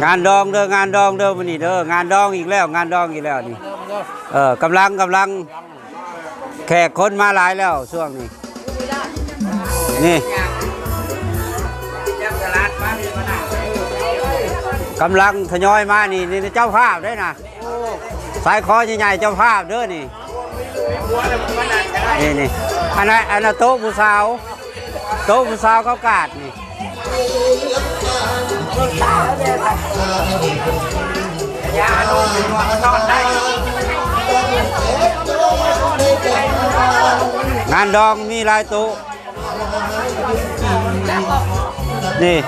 งานดองเด้องานดองเด้อวันนี้เด้องานดองอีกแล้วงานดองอีกแล้วนี่กำลังแขกคนมาหลายแล้วช่วงนี้นี่กำลังทยอยมานี่เจ้าภาพได้นะสายคอใหญ่ๆเจ้าภาพเด้อนี่อันนั้นโต๊ะผู้สาวเขากาดนี่งานดองมีหลายโต๊ะนี่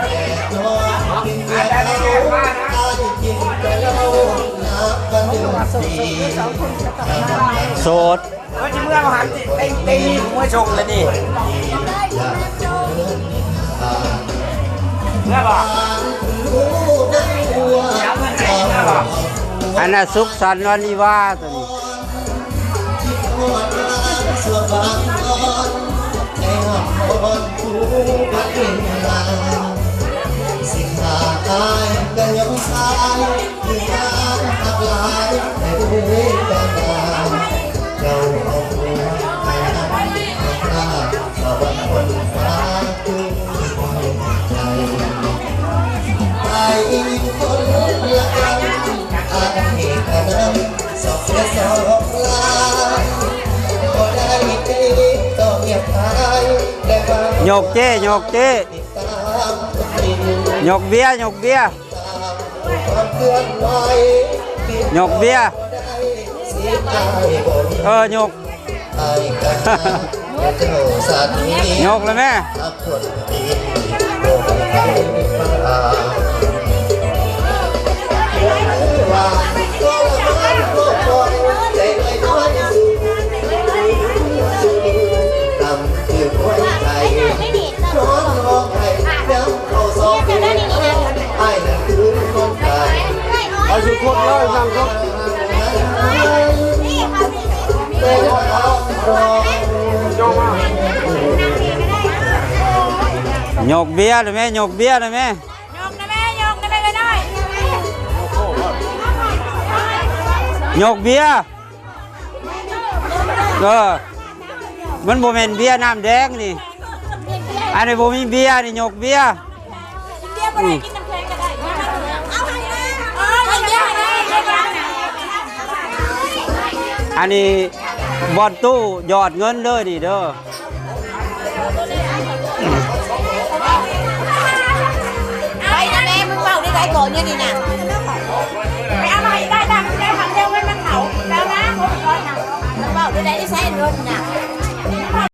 โสดก็จะเมื่อมาหันตีมวยชงเลยนี่เมื่อบอกอันนั้นสุขสันต์วันวิวาห์ตัวนี้สิ่งหาอายก็ยังสายที่งานทักลายในด้วยกันเราเอาหัวไปนั่งข้าสวรรค์บนฟ้าคือใจไปคนละกันอายกันสอบเสียสอบลายก็ได้ตีต่อเงียบหายแต่ว่าโยกเจ้ยกเบียร์ยกเบียร์ยกเบียร์ยกยกเลยแม่เอาชุดครบเลยนั่งครบยกเบียร์เลยแม่ยกเบียร์เลยแม่ยกเบียร์มันโมเมนเบียร์น้ำแดงนี่อันนี้โมมีเบียร์นี่ยกเบียร์อันนี้บอลตู้หยอดเงินเด้อดิเด้อไปนะแม่มึงเบาได้ไรก่อนเนี่ยนี่นะไปเอามาได้ทำเร็วมันเขาแล้วนะมึงเบาได้ไรได้ใช้เงินนะ